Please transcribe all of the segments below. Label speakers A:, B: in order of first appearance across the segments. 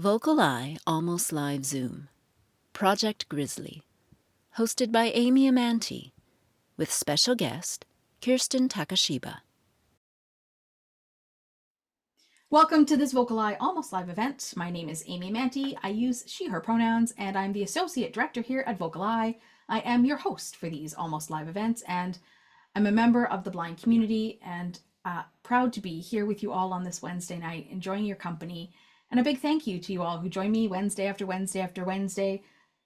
A: VocalEye Almost Live Zoom, Project Grizzly, hosted by Amy and Amantea, with special guest Kirstin Takashiba.
B: Welcome to this VocalEye Almost Live event. My name is Amy and Amantea. I use she, her pronouns, and I'm the Associate Director here at VocalEye. I am your host for these Almost Live events, and I'm a member of the blind community and proud to be here with you all on this Wednesday night, enjoying your company. And a big thank you to you all who join me Wednesday after Wednesday after Wednesday,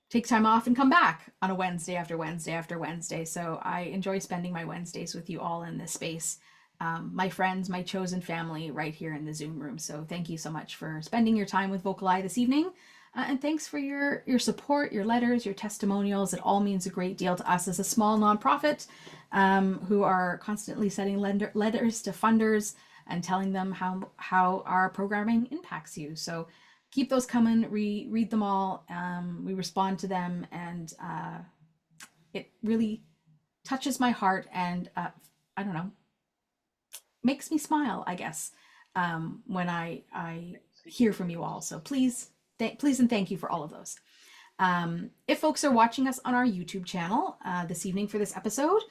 B: take time off and come back on a Wednesday after Wednesday after Wednesday. So I enjoy spending my Wednesdays with you all in this space. My friends, my chosen family right here in the Zoom room. So thank you so much for spending your time with VocalEye this evening. And thanks for your support, your letters, your testimonials. It all means a great deal to us as a small nonprofit who are constantly sending letters to funders and telling them how our programming impacts you. So keep those coming, read them all. We respond to them, and it really touches my heart and I don't know, makes me smile, I guess, when I hear from you all. So please and thank you for all of those. If folks are watching us on our YouTube channel this evening for this episode,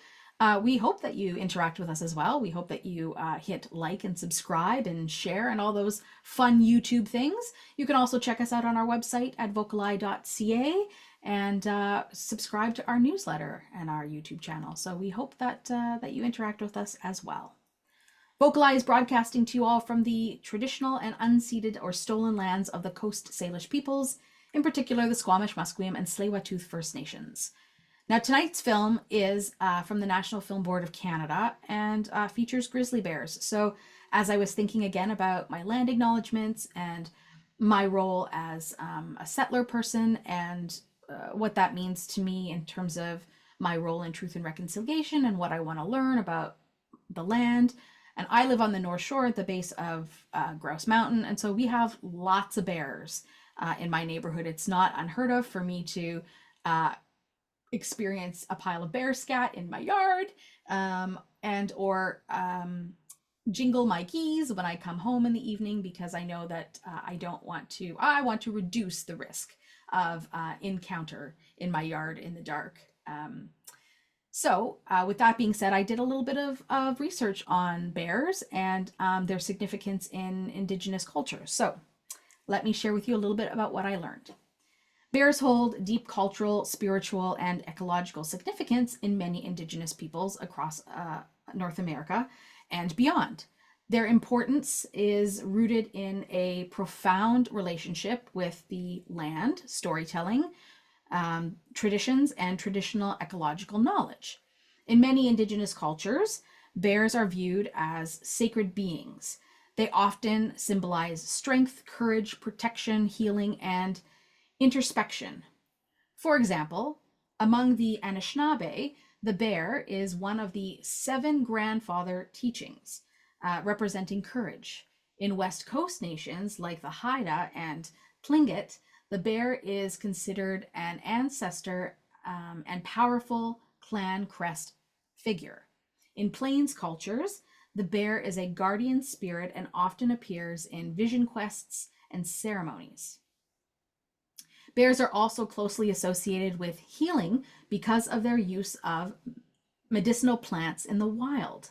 B: we hope that you interact with us as well. We hope that you hit like and subscribe and share and all those fun YouTube things. You can also check us out on our website at vocaleye.ca and subscribe to our newsletter and our YouTube channel. So we hope that you interact with us as well. VocalEye is broadcasting to you all from the traditional and unceded or stolen lands of the Coast Salish peoples, in particular the Squamish, Musqueam, and Tsleil-Waututh First Nations. Now, tonight's film is from the National Film Board of Canada and features grizzly bears. So as I was thinking again about my land acknowledgements and my role as a settler person and what that means to me in terms of my role in Truth and Reconciliation and what I want to learn about the land. And I live on the North Shore at the base of Grouse Mountain. And so we have lots of bears in my neighborhood. It's not unheard of for me to experience a pile of bear scat in my yard or jingle my keys when I come home in the evening, because I know that I want to reduce the risk of encounter in my yard in the dark. So with that being said, I did a little bit of research on bears and their significance in Indigenous cultures. So let me share with you a little bit about what I learned. Bears hold deep cultural, spiritual, and ecological significance in many Indigenous peoples across North America and beyond. Their importance is rooted in a profound relationship with the land, storytelling, traditions, and traditional ecological knowledge. In many Indigenous cultures, bears are viewed as sacred beings. They often symbolize strength, courage, protection, healing, and introspection. For example, among the Anishinaabe, the bear is one of the 7 grandfather teachings, representing courage. In West Coast nations like the Haida and Tlingit, the bear is considered an ancestor and powerful clan crest figure. In Plains cultures, the bear is a guardian spirit and often appears in vision quests and ceremonies. Bears are also closely associated with healing because of their use of medicinal plants in the wild.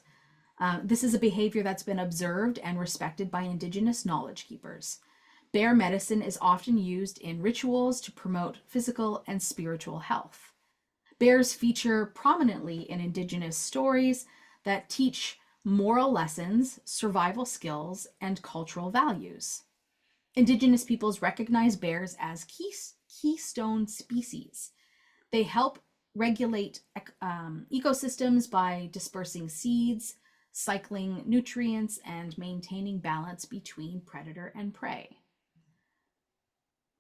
B: This is a behavior that's been observed and respected by Indigenous knowledge keepers. Bear medicine is often used in rituals to promote physical and spiritual health. Bears feature prominently in Indigenous stories that teach moral lessons, survival skills, and cultural values. Indigenous peoples recognize bears as keystone species. They help regulate ecosystems by dispersing seeds, cycling nutrients, and maintaining balance between predator and prey.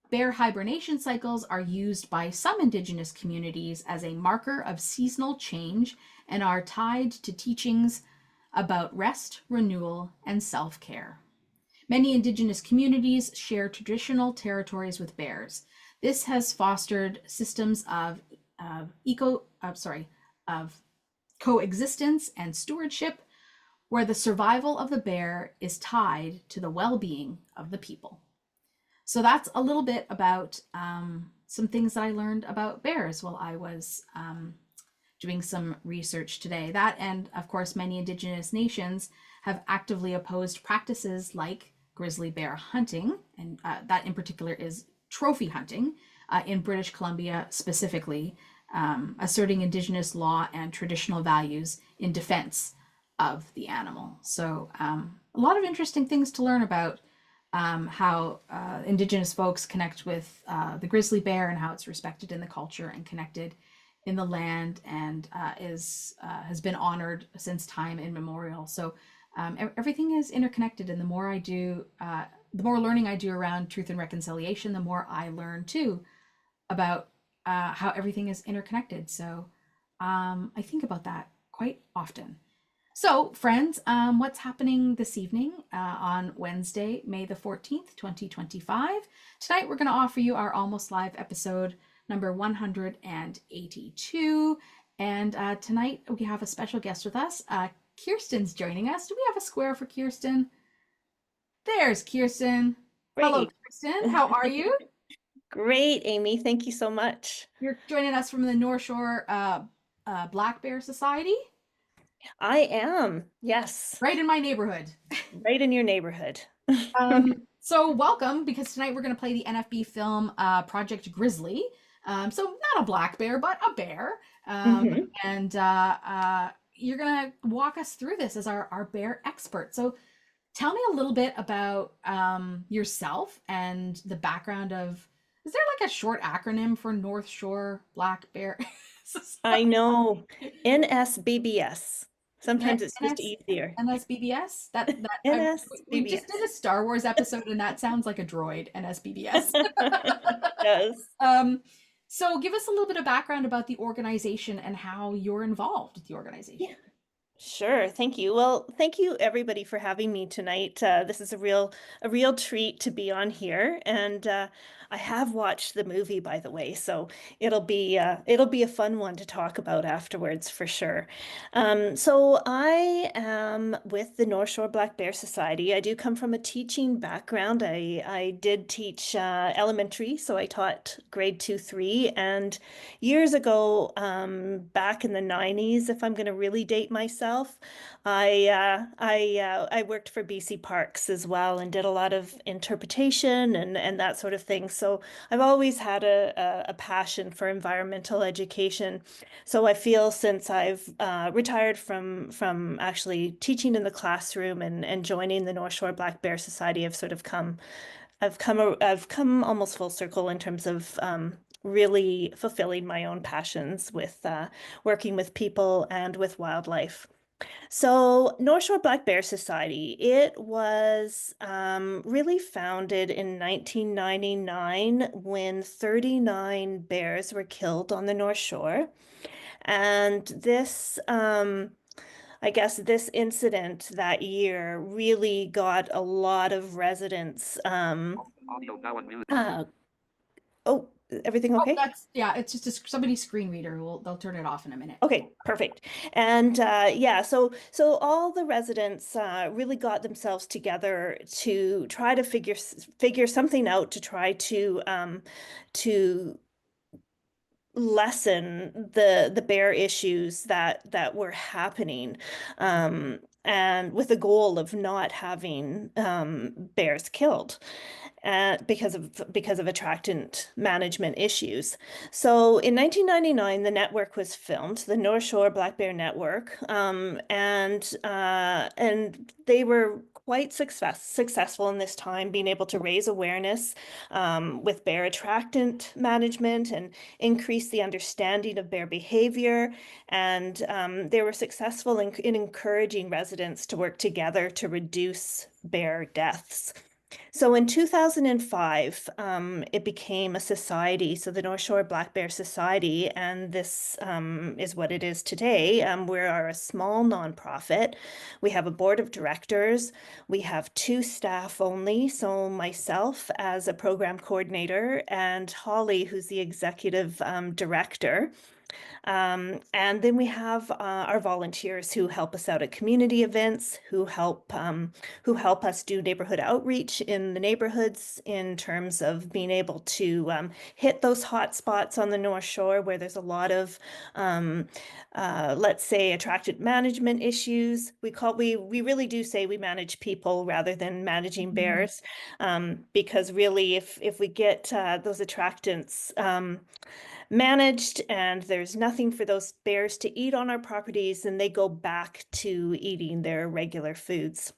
B: Bear hibernation cycles are used by some Indigenous communities as a marker of seasonal change and are tied to teachings about rest, renewal, and self-care. Many Indigenous communities share traditional territories with bears. This has fostered systems of coexistence and stewardship, where the survival of the bear is tied to the well-being of the people. So that's a little bit about some things that I learned about bears while I was doing some research today. That, and of course, many Indigenous nations have actively opposed practices like grizzly bear hunting, and that in particular is trophy hunting in British Columbia specifically, asserting Indigenous law and traditional values in defense of the animal. So, a lot of interesting things to learn about how Indigenous folks connect with the grizzly bear and how it's respected in the culture and connected in the land and is has been honored since time immemorial. So everything is interconnected, and the more I do, the more learning I do around truth and reconciliation, the more I learn too about how everything is interconnected. So I think about that quite often. So, friends, what's happening this evening on Wednesday, May the 14th, 2025? Tonight, we're going to offer you our Almost Live episode number 182. And tonight, we have a special guest with us. Kirstin's joining us. Do we have a square for Kirstin? There's Kirstin. Hello,
C: Great.
B: Kirstin. How are you?
C: Great, Amy. Thank you so much.
B: You're joining us from the North Shore Black Bear Society.
C: I am. Yes.
B: Right in my neighborhood.
C: Right in your neighborhood.
B: So welcome, because tonight we're going to play the NFB film Project Grizzly. So not a black bear, but a bear. And you're going to walk us through this as our bear expert. So tell me a little bit about yourself and the background of, is there like a short acronym for North Shore Black Bear Society?
C: I know. NSBBS. Sometimes it's just easier.
B: NSBBS? We
C: NSBBS.
B: just did a Star Wars episode and that sounds like a droid, NSBBS.
C: It does.
B: So give us a little bit of background about the organization and how you're involved with the organization.
C: Yeah. Sure. Thank you. Well, thank you everybody for having me tonight. This is a real treat to be on here, and I have watched the movie, by the way, so it'll be a fun one to talk about afterwards for sure. So I am with the North Shore Black Bear Society. I do come from a teaching background. I did teach elementary, so I taught grade 2, 3, and years ago, back in the 90s, if I'm going to really date myself, I worked for BC Parks as well and did a lot of interpretation and that sort of thing. So I've always had a passion for environmental education. So I feel since I've retired from actually teaching in the classroom and joining the North Shore Black Bear Society, I've come almost full circle in terms of really fulfilling my own passions with working with people and with wildlife. So North Shore Black Bear Society, it was really founded in 1999 when 39 bears were killed on the North Shore. And this, I guess this incident that year really got a lot of residents. Oh, everything okay?
B: Oh, it's just somebody's screen reader. They'll turn it off in a minute.
C: Okay, perfect. And yeah, so all the residents really got themselves together to try to figure something out to try to lessen the bear issues that were happening, and with the goal of not having bears killed because of attractant management issues. So in 1999, the network was filmed, the North Shore Black Bear Network, and they were quite successful in this time, being able to raise awareness with bear attractant management and increase the understanding of bear behavior. And they were successful in encouraging residents to work together to reduce bear deaths. So in 2005, it became a society, so the North Shore Black Bear Society, and this is what it is today. We are a small nonprofit. We have a board of directors. We have 2 staff only, so myself as a program coordinator and Holly, who's the executive director. And then we have our volunteers who help us out at community events, who help us do neighborhood outreach in the neighborhoods in terms of being able to hit those hot spots on the North Shore where there's a lot of, let's say, attractant management issues. We really do say we manage people rather than managing
B: Mhm.
C: bears, because really, if we get those attractants managed and there's nothing for those bears to eat on our properties, and they go back to eating their regular foods.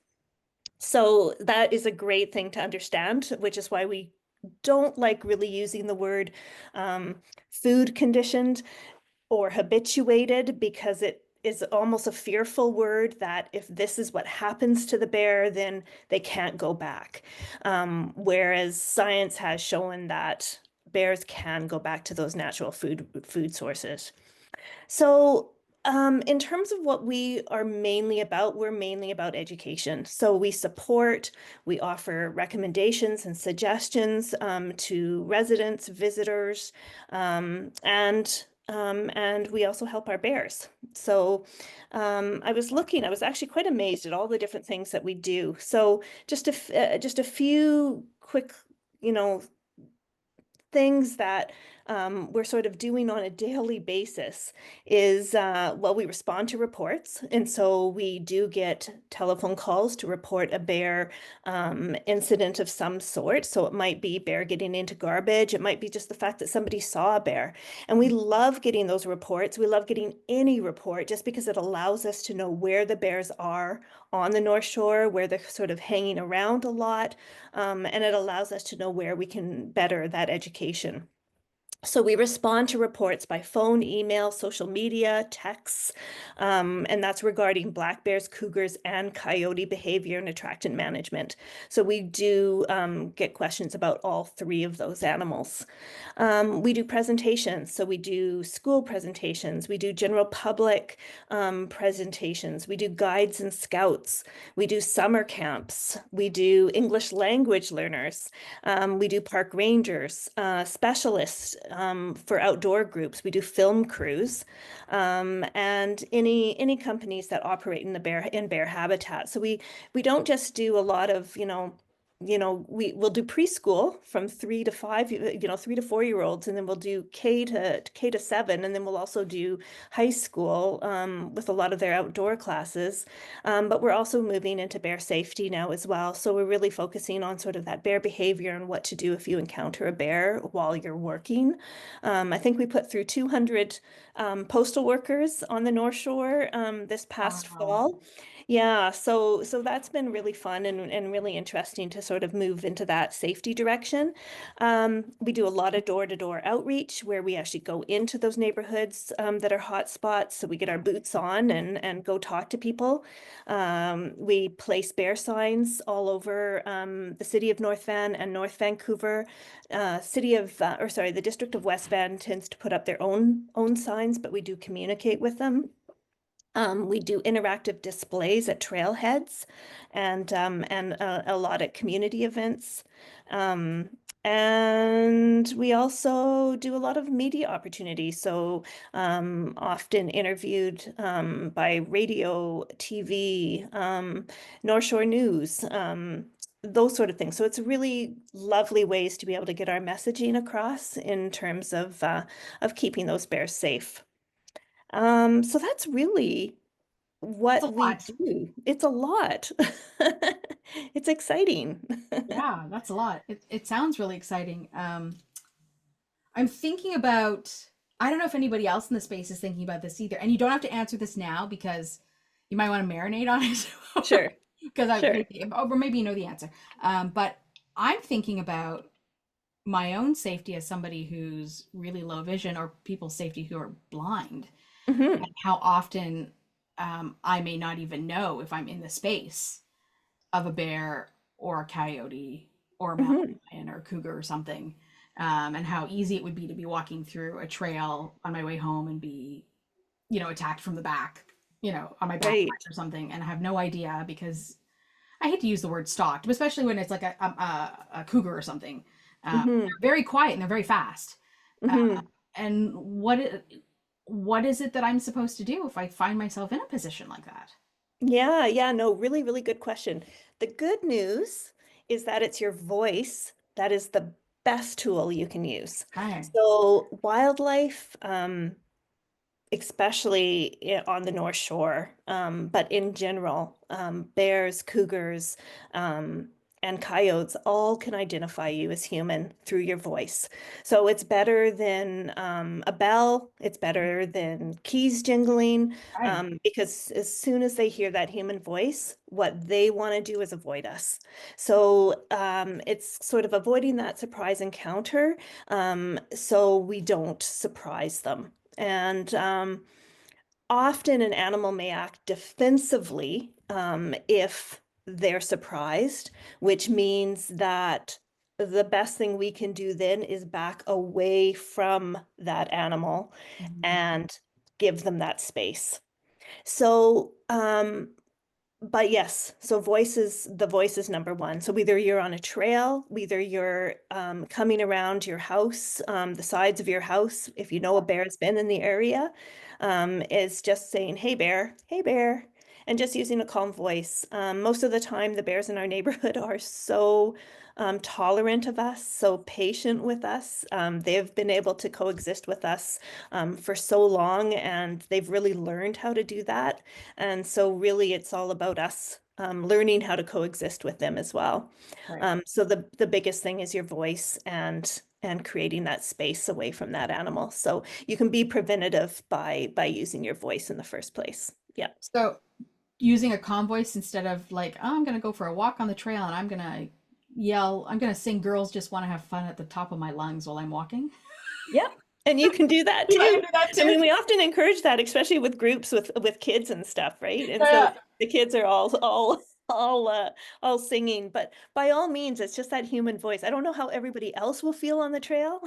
C: So that is a great thing to understand, which is why we don't like really using the word um, food conditioned or habituated, because it is almost a fearful word that if this is what happens to the bear, then they can't go back. Whereas science has shown that bears can go back to those natural food sources. So, in terms of what we are mainly about, we're mainly about education. So we support, we offer recommendations and suggestions to residents, visitors, and we also help our bears. So I was actually quite amazed at all the different things that we do. So just a few quick, you know, things that we're sort of doing on a daily basis is, well, we respond to reports. And so we do get telephone calls to report a bear incident of some sort. So it might be bear getting into garbage. It might be just the fact that somebody saw a bear. And we love getting those reports. We love getting any report just because it allows us to know where the bears are on the North Shore, where they're sort of hanging around a lot, and it allows us to know where we can better that education. So we respond to reports by phone, email, social media, texts, and that's regarding black bears, cougars, and coyote behavior and attractant management. So we do get questions about all three of those animals. We do presentations. So we do school presentations. We do general public presentations. We do guides and scouts. We do summer camps. We do English language learners. We do park rangers, specialists for outdoor groups. We do film crews, and any companies that operate in the bear habitat. So we don't just do a lot of, we will do preschool from 3 to 5, 3 to 4 year olds, and then we'll do K to 7, and then we'll also do high school with a lot of their outdoor classes. But we're also moving into bear safety now as well. So we're really focusing on sort of that bear behavior and what to do if you encounter a bear while you're working. I think we put through 200 postal workers on the North Shore this past
B: Wow.
C: fall. Yeah, so that's been really fun and really interesting to sort of move into that safety direction. We do a lot of door-to-door outreach where we actually go into those neighborhoods that are hot spots. So we get our boots on and go talk to people. We place bear signs all over the city of North Van and North Vancouver. The District of West Van tends to put up their own signs, but we do communicate with them. We do interactive displays at trailheads and a lot at community events. Um, and we also do a lot of media opportunities. So often interviewed by radio, TV, North Shore News, those sort of things. So it's really lovely ways to be able to get our messaging across in terms of keeping those bears safe. So that's really
B: That's a
C: what we
B: lot.
C: do. It's a lot. It's exciting.
B: Yeah, that's a lot. It sounds really exciting. I'm thinking about, I don't know if anybody else in the space is thinking about this either. And you don't have to answer this now because you might want to marinate on it.
C: Sure,
B: Because I
C: sure.
B: maybe, or maybe you know the answer. But I'm thinking about my own safety as somebody who's really low vision, or people's safety who are blind,
C: Hmm.
B: and how often I may not even know if I'm in the space of a bear or a coyote or a mountain
C: Hmm.
B: lion or a cougar or something, and how easy it would be to be walking through a trail on my way home and be, attacked from the back, on my back
C: Right.
B: or something, and I have no idea because I hate to use the word stalked, but especially when it's like a cougar or something.
C: Hmm.
B: They're very quiet and they're very fast. Uh,
C: Hmm.
B: and what is it that I'm supposed to do if I find myself in a position like that?
C: Yeah, no, really, really good question. The good news is that it's your voice that is the best tool you can use.
B: Okay.
C: So wildlife, especially on the North Shore, but in general, bears, cougars, and coyotes all can identify you as human through your voice. So it's better than a bell, it's better than keys jingling,
B: Okay.
C: because as soon as they hear that human voice, what they want to do is avoid us. So it's sort of avoiding that surprise encounter, so we don't surprise them. And often an animal may act defensively if they're surprised, which means that the best thing we can do then is back away from that animal
B: Mhm.
C: and give them that space. So, but yes, so the voice is number one. So either you're on a trail, either you're coming around your house, the sides of your house, if you know a bear's been in the area, is just saying, hey bear, and just using a calm voice. Most of the time, the bears in our neighborhood are so tolerant of us, so patient with us. They've been able to coexist with us for so long, and they've really learned how to do that. And so really it's all about us learning how to coexist with them as well.
B: Right.
C: So the biggest thing is your voice and creating that space away from that animal. So you can be preventative by using your voice in the first place. Yeah.
B: So using a calm voice instead of like, oh, I'm gonna go for a walk on the trail and I'm gonna sing "Girls Just Want to Have Fun" at the top of my lungs while I'm walking.
C: Yep. And you can do that
B: I can
C: too.
B: do that
C: I
B: too.
C: mean, we often encourage that, especially with groups with kids and stuff, right? And so
B: Yeah.
C: the kids are all singing, but by all means, it's just that human voice. I don't know how everybody else will feel on the trail,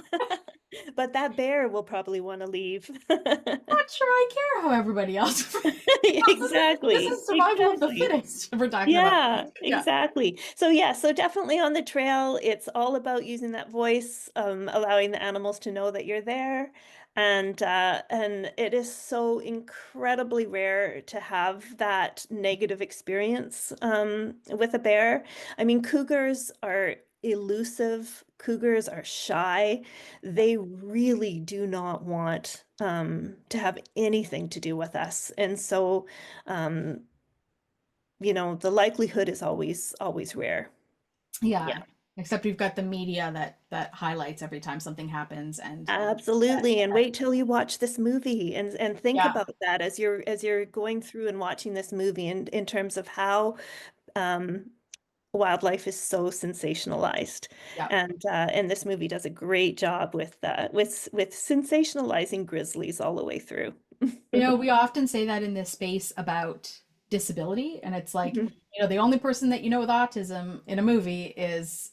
C: but that bear will probably want to leave.
B: Not sure I care how everybody else feels. This
C: Exactly.
B: is survival of the
C: Exactly.
B: fittest we're talking about.
C: Yeah,
B: Yeah.
C: exactly. So yeah, so definitely on the trail, it's all about using that voice, allowing the animals to know that you're there. And it is so incredibly rare to have that negative experience with a bear. I mean, cougars are elusive, cougars are shy. They really do not want to have anything to do with us. And so the likelihood is always rare.
B: Yeah.
C: Yeah,
B: Except we've got the media that highlights every time something happens and
C: absolutely. And wait till you watch this movie and think
B: yeah,
C: about that as you're going through and watching this movie in terms of how um, wildlife is so sensationalized.
B: yeah.
C: And this movie does a great job with sensationalizing grizzlies all the way through.
B: We often say that in this space about disability, and it's like,
C: Mhm.
B: the only person that you know with autism in a movie is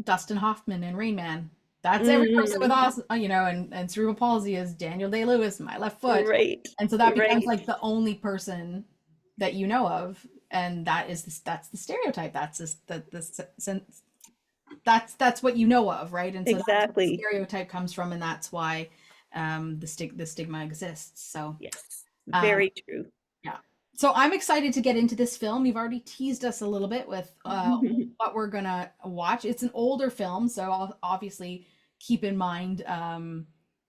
B: Dustin Hoffman in Rain Man. That's every person with
C: Mhm.
B: autism, and cerebral palsy is Daniel Day-Lewis, My Left Foot.
C: Right,
B: And so that becomes
C: right.
B: like the only person that you know of, and that's the stereotype. That's just that's what you know of, right? And so that's where the
C: Exactly.
B: stereotype comes from, and that's why the stigma exists. So
C: Yes,
B: um,
C: very true.
B: yeah. So I'm excited to get into this film. You've already teased us a little bit with what we're gonna watch. It's an older film, so I'll obviously keep in mind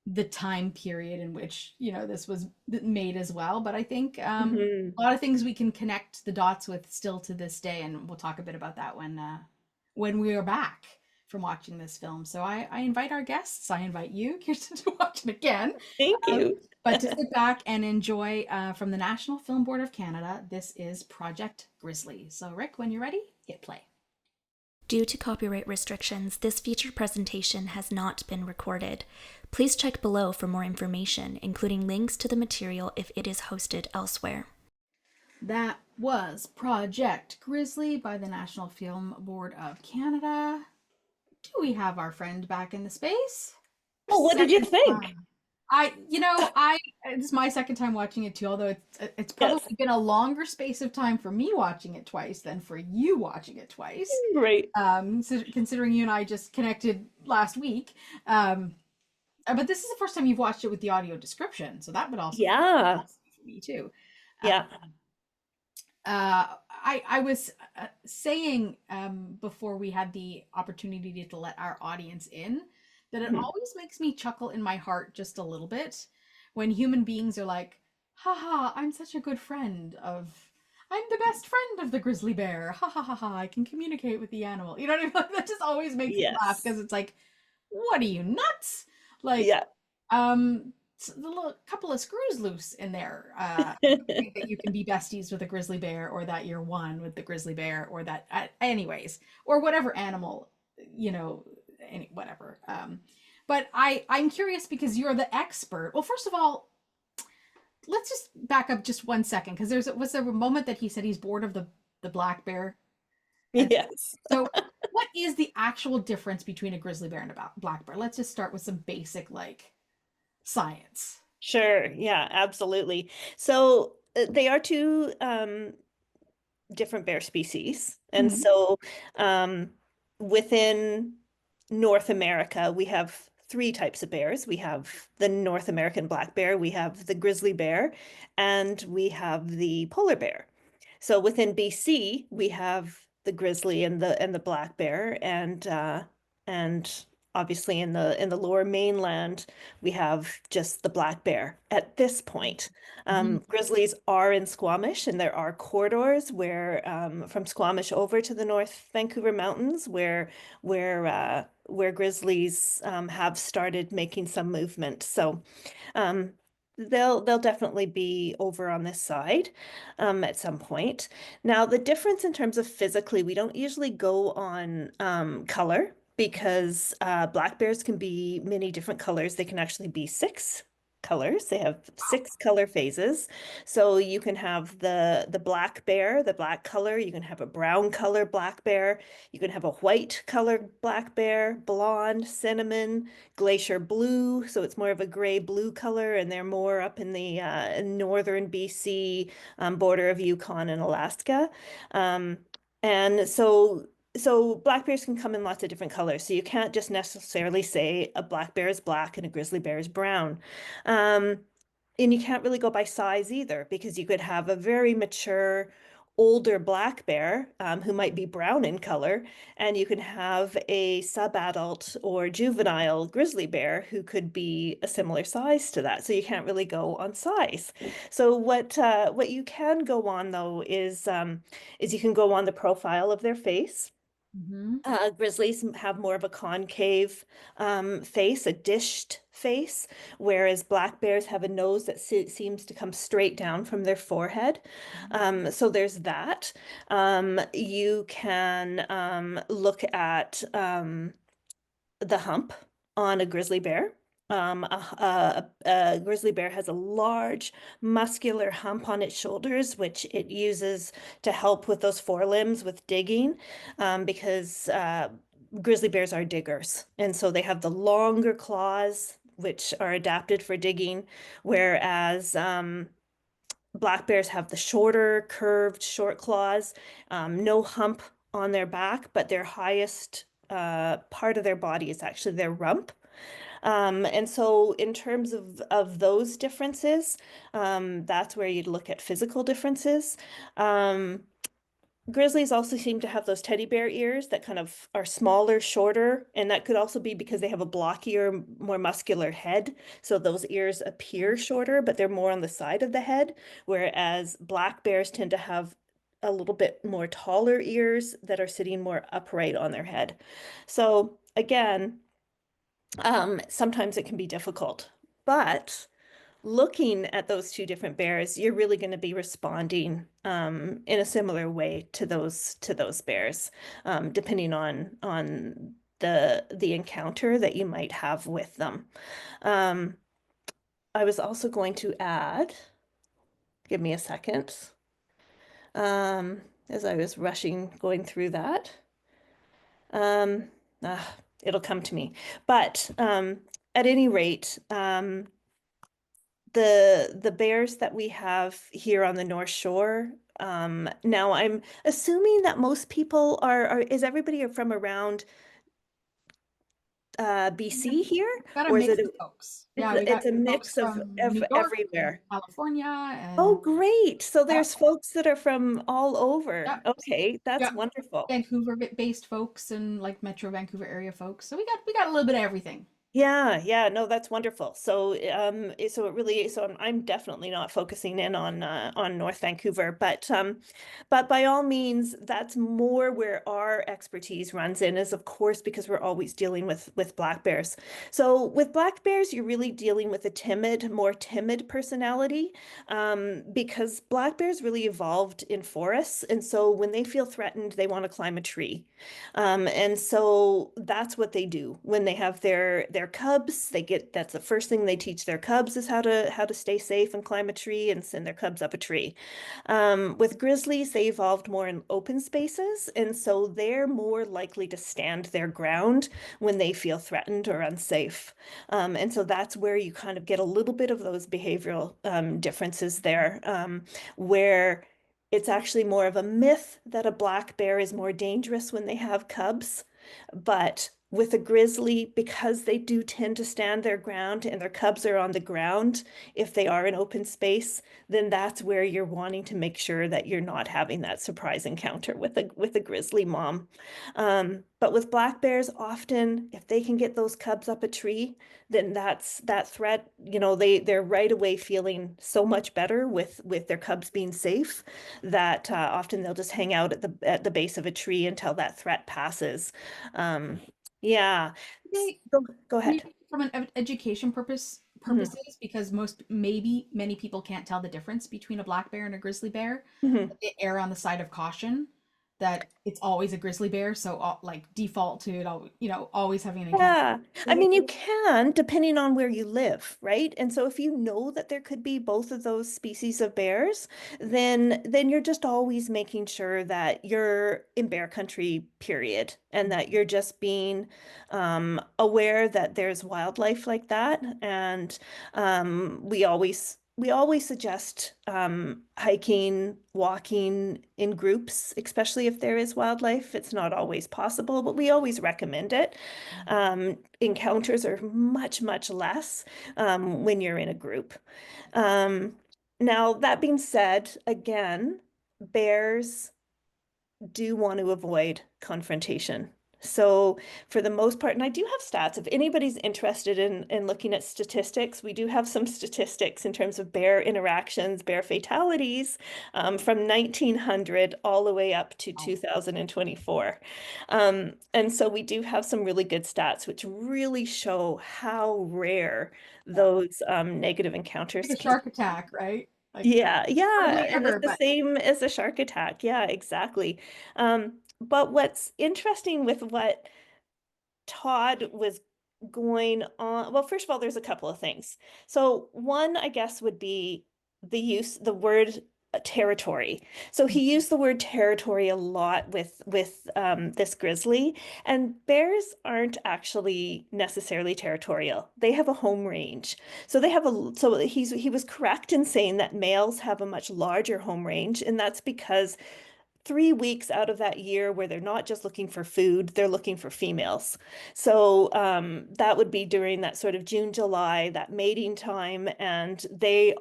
B: the time period in which this was made as well. But I think
C: Mhm.
B: a lot of things we can connect the dots with still to this day, and we'll talk a bit about that when we are back from watching this film. So I invite our guests. I invite you, Kirsten, to watch it again.
C: Thank
B: Um,
C: you.
B: but to sit back and enjoy from the National Film Board of Canada, this is Project Grizzly. So, Rick, when you're ready, hit play.
D: Due to copyright restrictions, this feature presentation has not been recorded. Please check below for more information, including links to the material if it is hosted elsewhere.
B: That was Project Grizzly by the National Film Board of Canada. Do we have our friend back in the space?
C: Oh, what did you
B: Second
C: think?
B: time. I it's my second time watching it too, although it's
C: Yes,
B: probably been a longer space of time for me watching it twice than for you watching it twice.
C: right.
B: Considering you and I just connected last week. Um, But this is the first time you've watched it with the audio description, so that would also be
C: Yeah.
B: for me too.
C: Yeah.
B: I was saying before we had the opportunity to let our audience in that it
C: Mhm.
B: always makes me chuckle in my heart just a little bit when human beings are like, haha, I'm such a good friend of, I'm the best friend of the grizzly bear. Ha ha ha ha, I can communicate with the animal. You know what I mean? Like, that just always makes me laugh
C: Yes.
B: because it's like, what are you, nuts? Like,
C: Yeah.
B: a little couple of screws loose in there. Think that you can be besties with a grizzly bear, or that you're one with the grizzly bear, or that, anyways, or whatever animal, you know, whatever. But I'm curious because you're the expert. Well, first of all, let's just back up just 1 second because was there a moment that he said he's bored of the black bear, and
C: Yes.
B: so what is the actual difference between a grizzly bear and a black bear? Let's just start with some basic like science.
C: Sure. Yeah, absolutely. So they are two different bear species. And
B: Mhm.
C: so within North America, we have three types of bears. We have the North American black bear, we have the grizzly bear, and we have the polar bear. So within BC, we have the grizzly and the black bear, and obviously in the lower mainland, we have just the black bear at this point.
B: Mhm.
C: Grizzlies are in Squamish, and there are corridors where from Squamish over to the North Vancouver Mountains, where grizzlies have started making some movement. So um, they'll definitely be over on this side at some point. Now, the difference in terms of physically, we don't usually go on color because black bears can be many different colors. They can actually be 6 colors. They have 6 color phases. So you can have the black bear, the black color. You can have a brown color black bear. You can have a white color black bear, blonde, cinnamon, glacier blue. So it's more of a gray blue color, and they're more up in the northern BC border of Yukon and Alaska. Um, and so black bears can come in lots of different colors. So you can't just necessarily say a black bear is black and a grizzly bear is brown. Um, and you can't really go by size either, because you could have a very mature, older black bear who might be brown in color, and you can have a sub-adult or juvenile grizzly bear who could be a similar size to that. So you can't really go on size. So what you can go on though is you can go on the profile of their face.
B: Mhm.
C: Grizzlies have more of a concave face, a dished face, whereas black bears have a nose that seems to come straight down from their forehead. So there's that. You can look at the hump on a grizzly bear. A grizzly bear has a large muscular hump on its shoulders, which it uses to help with those forelimbs with digging, because grizzly bears are diggers. And so they have the longer claws, which are adapted for digging, whereas black bears have the shorter, curved, short claws, no hump on their back, but their highest part of their body is actually their rump. And so in terms of those differences, that's where you'd look at physical differences. Grizzlies also seem to have those teddy bear ears that kind of are smaller, shorter, and that could also be because they have a blockier, more muscular head. So those ears appear shorter, but they're more on the side of the head, whereas black bears tend to have a little bit more taller ears that are sitting more upright on their head. So again, sometimes it can be difficult, but looking at those two different bears, you're really going to be responding in a similar way to those bears, depending on the encounter that you might have with them. I was also going to add, give me a second, as I was rushing going through that. Um, It'll come to me. But at any rate, the bears that we have here on the North Shore. Now I'm assuming that most people is everybody from around BC here,
B: Got a
C: or is
B: mix
C: it?
B: of folks. Yeah, we got
C: It's a
B: folks
C: mix of
B: from New York and
C: everywhere.
B: California
C: Oh,
B: and
C: great! So
B: yeah,
C: there's folks that are from all
B: yeah,
C: over. Okay, that's
B: yeah,
C: wonderful.
B: Vancouver-based folks and like Metro Vancouver area folks. So we got a little bit of everything.
C: Yeah, yeah, no, that's wonderful. So, so it really, so I'm definitely not focusing in on North Vancouver, but by all means, that's more where our expertise runs in, is of course because we're always dealing with black bears. So with black bears, you're really dealing with a more timid personality, because black bears really evolved in forests, and so when they feel threatened, they want to climb a tree. And so that's what they do when they have their cubs. That's the first thing they teach their cubs, is how to stay safe and climb a tree and send their cubs up a tree. With grizzlies, they evolved more in open spaces, and so they're more likely to stand their ground when they feel threatened or unsafe. And so that's where you kind of get a little bit of those behavioral differences there, where it's actually more of a myth that a black bear is more dangerous when they have cubs. But with a grizzly, because they do tend to stand their ground and their cubs are on the ground, if they are in open space, then that's where you're wanting to make sure that you're not having that surprise encounter with a grizzly mom. But with black bears, often if they can get those cubs up a tree, then that's that threat. They're right away feeling so much better with their cubs being safe, that often they'll just hang out at the base of a tree until that threat passes. Um, yeah.
B: They,
C: Go ahead.
B: maybe from an education
C: Mhm.
B: purposes, because many people can't tell the difference between a black bear and a grizzly bear.
C: Mhm.
B: They err on the side of caution that it's always a grizzly bear, so like default to it, always having an encounter.
C: Yeah, I mean, you can, depending on where you live, right? And so if you know that there could be both of those species of bears, then you're just always making sure that you're in bear country, period, and that you're just being aware that there's wildlife like that. And we always suggest hiking, walking in groups, especially if there is wildlife. It's not always possible, but we always recommend it. Encounters are much, much less when you're in a group. Um, Now, that being said, again, bears do want to avoid confrontation. So for the most part, and I do have stats, if anybody's interested in looking at statistics, we do have some statistics in terms of bear interactions, bear fatalities, from 1900 all the way up to 2024. And so we do have some really good stats, which really show how rare those negative encounters
B: Like a
C: can.
B: shark attack, right? Like
C: Yeah,
B: hardly
C: yeah, and it's
B: ever,
C: the
B: but
C: same as a shark attack. Yeah, exactly. But what's interesting with what Todd was going on, well, first of all, there's a couple of things. So one, I guess, would be the word territory. So he used the word territory a lot with this grizzly, and bears aren't actually necessarily territorial. They have a home range. So he was correct in saying that males have a much larger home range, and that's because 3 weeks out of that year where they're not just looking for food, they're looking for females. So that would be during that sort of June, July, that mating time. And they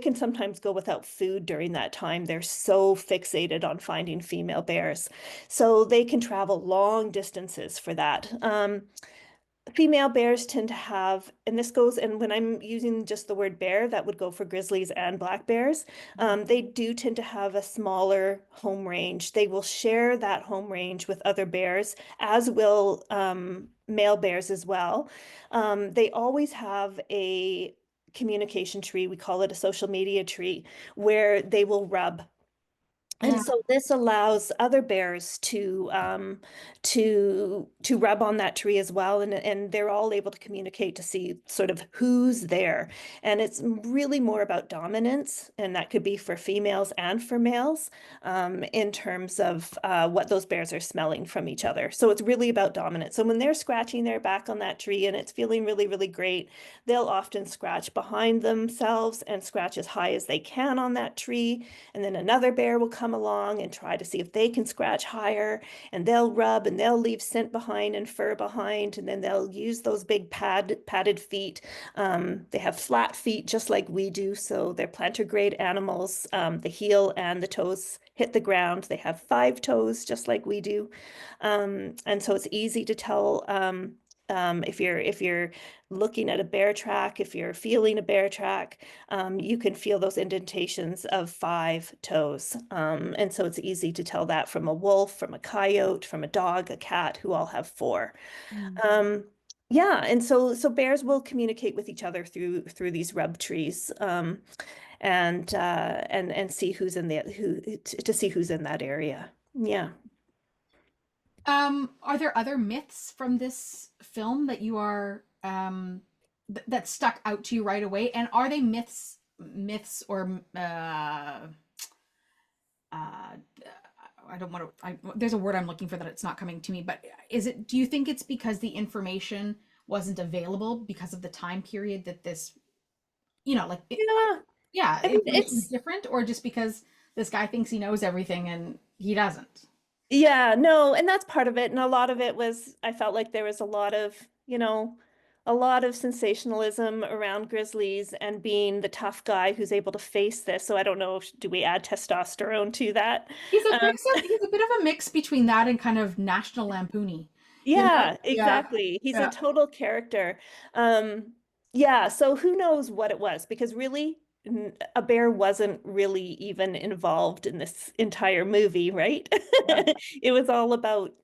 C: can sometimes go without food during that time. They're so fixated on finding female bears. So they can travel long distances for that. Female bears tend to have, and this goes, and when I'm using just the word bear, that would go for grizzlies and black bears. They do tend to have a smaller home range. They will share that home range with other bears, as will male bears as well. They always have a communication tree. We call it a social media tree, where they will rub. And
B: yeah,
C: so this allows other bears to rub on that tree as well, and they're all able to communicate to see sort of who's there. And it's really more about dominance, and that could be for females and for males, in terms of what those bears are smelling from each other. So it's really about dominance. So when they're scratching their back on that tree and it's feeling really, really great, they'll often scratch behind themselves and scratch as high as they can on that tree, and then another bear will come come along and try to see if they can scratch higher, and they'll rub and they'll leave scent behind and fur behind, and then they'll use those big padded feet. They have flat feet just like we do, so they're plantar-grade animals. The heel and the toes hit the ground. They have 5 toes just like we do. And so it's easy to tell if you're looking at a bear track, if you're feeling a bear track, you can feel those indentations of 5 toes. And so it's easy to tell that from a wolf, from a coyote, from a dog, a cat, who all have 4. Yeah, and so bears will communicate with each other through these rub trees, and see who's in to see who's in that area. Yeah.
B: Are there other myths from this film that you are that stuck out to you right away? And are they myths or I don't want to. There's a word I'm looking for that it's not coming to me. But do you think it's because the information wasn't available because of the time period that this, like,
C: Yeah. I mean,
B: information's different, or just because this guy thinks he knows everything and he doesn't?
C: Yeah, no, and that's part of it. And a lot of it was, I felt like there was a lot of sensationalism around grizzlies and being the tough guy who's able to face this. So I don't know, do we add testosterone to that?
B: He's a bit of a mix between that and kind of National Lampoony.
C: Yeah, exactly. He's a total character. Yeah, so who knows what it was? Because really, a bear wasn't really even involved in this entire movie, right? It was all about,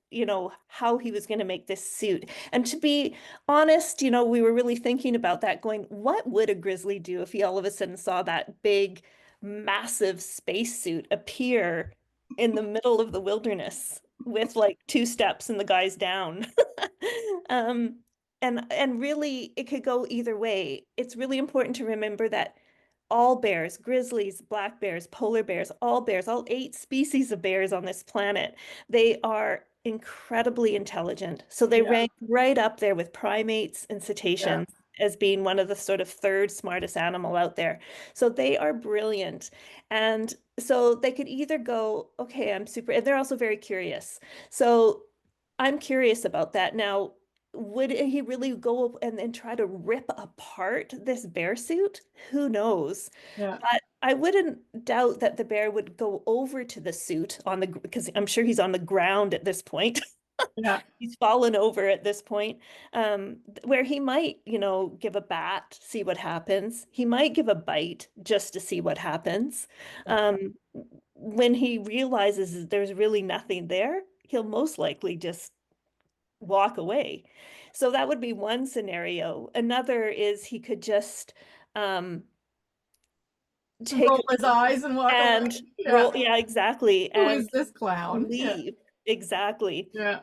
C: how he was going to make this suit. And to be honest, we were really thinking about that, going, what would a grizzly do if he all of a sudden saw that big, massive spacesuit appear in the middle of the wilderness with like 2 steps and the guy's down? And really, it could go either way. It's really important to remember that all bears, grizzlies, black bears, polar bears, all 8 species of bears on this planet, they are incredibly intelligent. So they rank right up there with primates and cetaceans as being one of the sort of 3rd smartest animal out there. So they are brilliant. And so they could either go, okay, and they're also very curious. So I'm curious about that. Now, would he really go and then try to rip apart this bear suit? Who knows?
B: Yeah.
C: But I wouldn't doubt that the bear would go over to the suit because I'm sure he's on the ground at this point.
B: Yeah.
C: He's fallen over at this point, where he might, give a bat, see what happens. He might give a bite just to see what happens. When he realizes there's really nothing there, he'll most likely just walk away. So that would be one scenario. Another is he could just take
B: roll his eyes and walk
C: and
B: away.
C: roll, exactly.
B: Who
C: And
B: is this clown?
C: leave. Exactly.
B: Yeah.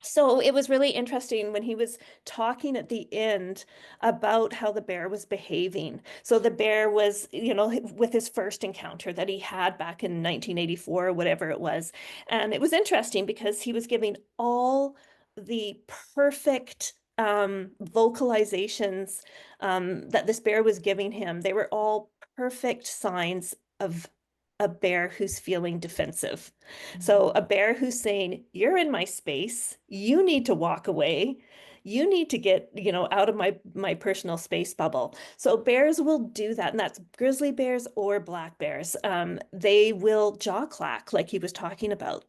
C: So it was really interesting when he was talking at the end about how the bear was behaving. So the bear was, with his first encounter that he had back in 1984 or whatever it was. And it was interesting because he was giving all the perfect vocalizations that this bear was giving him. They were all perfect signs of a bear who's feeling defensive. So a bear who's saying, you're in my space, you need to walk away, you need to get, out of my personal space bubble. So bears will do that, and that's grizzly bears or black bears. They will jaw clack, like he was talking about.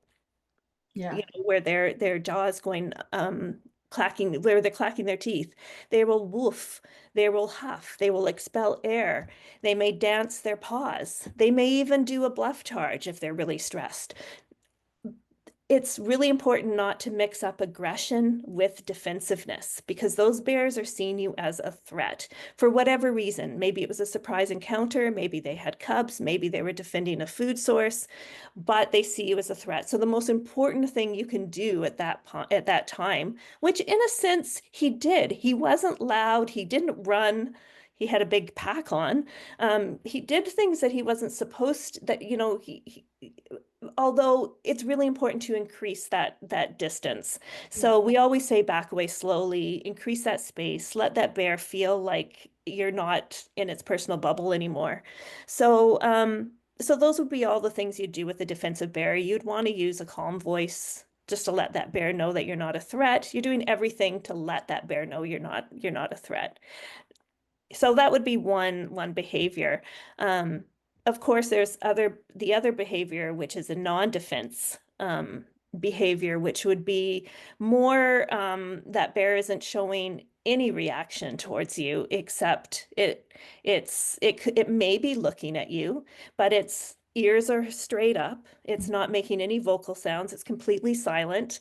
B: Yeah.
C: Where their jaw is going clacking, where they're clacking their teeth. They will woof, they will huff, they will expel air. They may dance their paws. They may even do a bluff charge if they're really stressed. It's really important not to mix up aggression with defensiveness, because those bears are seeing you as a threat for whatever reason. Maybe it was a surprise encounter, maybe they had cubs, maybe they were defending a food source, but they see you as a threat. So the most important thing you can do at that time, which in a sense he did, he wasn't loud, he didn't run, he had a big pack on. He did things that he wasn't supposed to, although it's really important to increase that distance. So we always say back away slowly, increase that space, let that bear feel like you're not in its personal bubble anymore. So so those would be all the things you'd do with a defensive bear. You'd want to use a calm voice just to let that bear know that you're not a threat. You're doing everything to let that bear know you're not a threat. So that would be one behavior. Of course, there's the other behavior, which is a non-defense behavior, which would be more that bear isn't showing any reaction towards you, except it may be looking at you, but its ears are straight up. It's not making any vocal sounds. It's completely silent.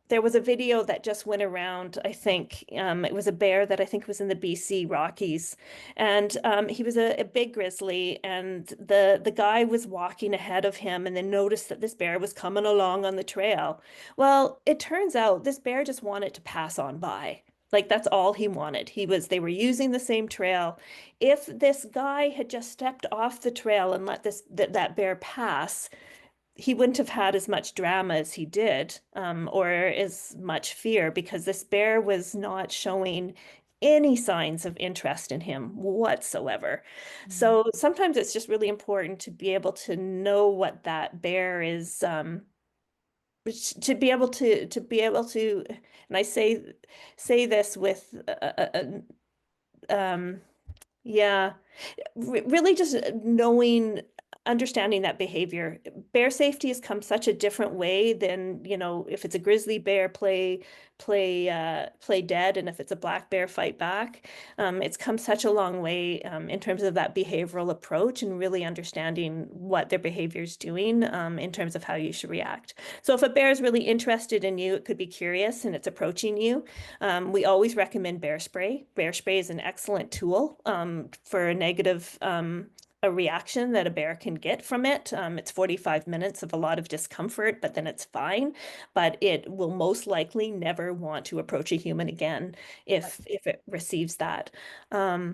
C: There was a video that just went around, I think, it was a bear that I think was in the BC Rockies, and he was a big grizzly, and the guy was walking ahead of him and then noticed that this bear was coming along on the trail. Well, it turns out this bear just wanted to pass on by. Like that's all he wanted. They were using the same trail. If this guy had just stepped off the trail and let that bear pass, he wouldn't have had as much drama as he did, or as much fear, because this bear was not showing any signs of interest in him whatsoever. So sometimes it's just really important to be able to know what that bear is, to be able to, and I say this with, yeah, really just understanding that behavior. Bear safety has come such a different way than, if it's a grizzly bear, play dead, and if it's a black bear, fight back. It's come such a long way in terms of that behavioral approach and really understanding what their behavior is doing in terms of how you should react. So if a bear is really interested in you, it could be curious and it's approaching you. We always recommend bear spray. Bear spray is an excellent tool for a negative a reaction that a bear can get from it. It's 45 minutes of a lot of discomfort, but then it's fine. But it will most likely never want to approach a human again if it receives that. Yeah,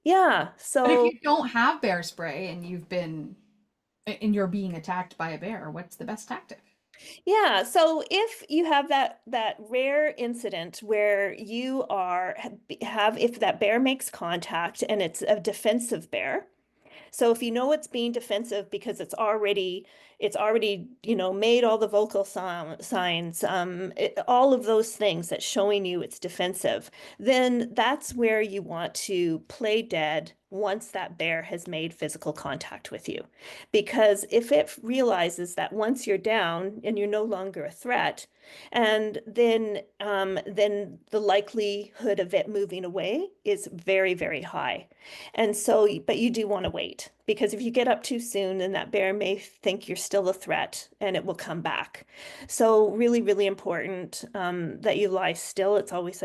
B: But if
C: so
B: you don't have bear spray and you're being attacked by a bear, what's the best tactic?
C: yeah, so if you have that rare incident where you if that bear makes contact and it's a defensive bear. So if you know it's being defensive because it's already made all the vocal signs, all of those things that's showing you it's defensive, then that's where you want to play dead once that bear has made physical contact with you. Because if it realizes that once you're down and you're no longer a threat, and then the likelihood of it moving away is very, very high. And so, but you do want to wait, because if you get up too soon, then that bear may think you're still a threat and it will come back. So really, really important that you lie still. It's always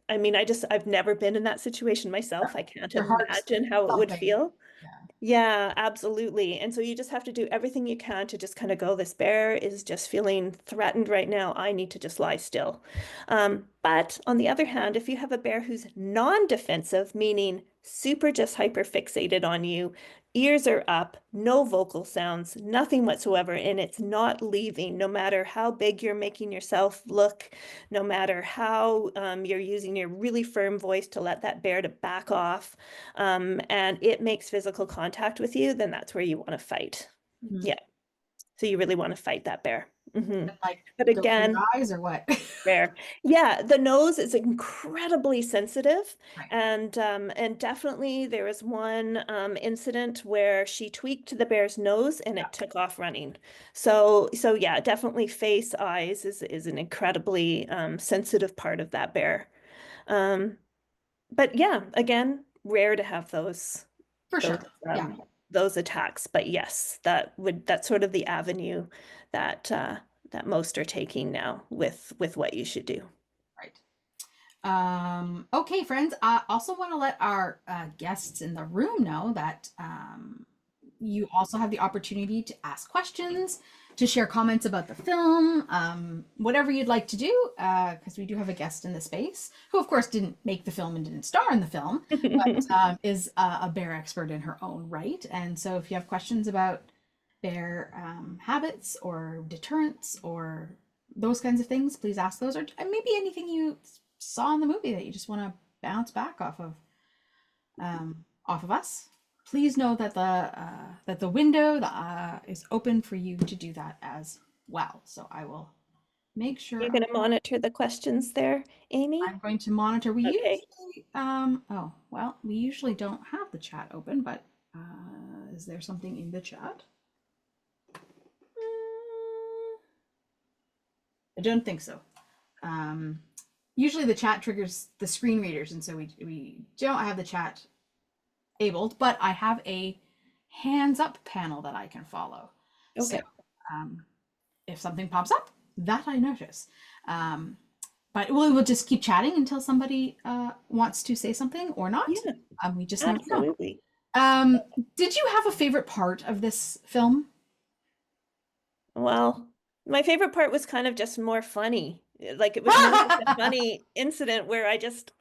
C: I've never been in that situation myself. I can't
B: Your heart's
C: imagine how it would
B: thumping.
C: feel.
B: Yeah.
C: Yeah, absolutely. And so you just have to do everything you can to just kind of go, this bear is just feeling threatened right now. I need to just lie still. But on the other hand, if you have a bear who's non-defensive, meaning super just hyper fixated on you, ears are up, no vocal sounds, nothing whatsoever, and it's not leaving, no matter how big you're making yourself look, no matter how you're using your really firm voice to let that bear to back off, and it makes physical contact with you, then that's where you want to fight. Yeah. So you really want to fight that bear.
B: Like,
C: But
B: go for your
C: again,
B: eyes or what?
C: rare. Yeah, the nose is incredibly sensitive.
B: Right.
C: And definitely there was one incident where she tweaked the bear's nose and it took off running. So yeah, definitely face, eyes is an incredibly sensitive part of that bear. But yeah, again, rare to have those
B: For
C: those
B: sure. Yeah.
C: those attacks. But yes, that's sort of the avenue that that most are taking now with what you should do.
B: Right. Okay, friends. I also want to let our guests in the room know that you also have the opportunity to ask questions, to share comments about the film, whatever you'd like to do, because we do have a guest in the space who, of course, didn't make the film and didn't star in the film, but is a bear expert in her own right. And so if you have questions about bear habits or deterrence or those kinds of things, please ask those, or maybe anything you saw in the movie that you just want to bounce back off of us, please know that the window is open for you to do that as well. So I will make sure.
C: You're going to monitor the questions there, Amy?
B: I'm going to monitor. We
C: Okay.
B: usually we usually don't have the chat open, but is there something in the chat? I don't think so. Usually the chat triggers the screen readers, and so we don't have the chat abled, but I have a hands up panel that I can follow.
C: Okay.
B: So if something pops up, that I notice. But we'll just keep chatting until somebody wants to say something or not.
C: Yeah,
B: we just
C: absolutely.
B: never know. Did you have a favorite part of this film?
C: Well, my favorite part was kind of just more funny. Like it was more just a funny incident where I just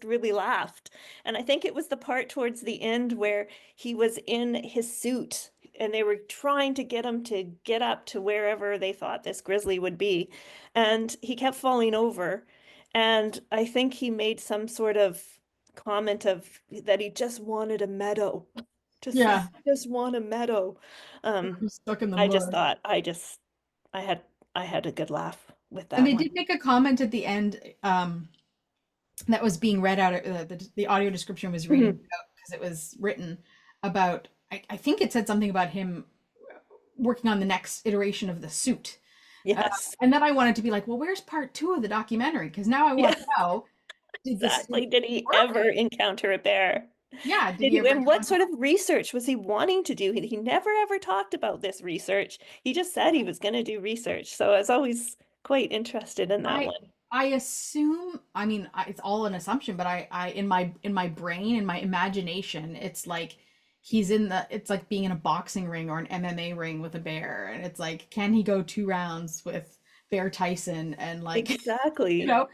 C: really laughed. And I think it was the part towards the end where he was in his suit and they were trying to get him to get up to wherever they thought this grizzly would be. And he kept falling over. And I think he made some sort of comment of that he just wanted a meadow. Just want a meadow.
B: Stuck in the
C: I
B: mud.
C: just thought I had a good laugh with that
B: And they
C: one.
B: did make a comment at the end that was being read out. The audio description was reading out because it was written about. I think it said something about him working on the next iteration of the suit.
C: Yes.
B: And then I wanted to be like, well, where's part 2 of the documentary? Because now I want to know.
C: Exactly. Did he ever encounter a bear?
B: Yeah.
C: And what sort of research was he wanting to do? He never ever talked about this research. He just said he was going to do research. So I was always quite interested in that one.
B: I assume, I mean, it's all an assumption, but I in my brain, in my imagination, it's like it's like being in a boxing ring or an MMA ring with a bear, and it's like, can he go 2 rounds with Bear Tyson and like
C: Exactly.
B: Yeah.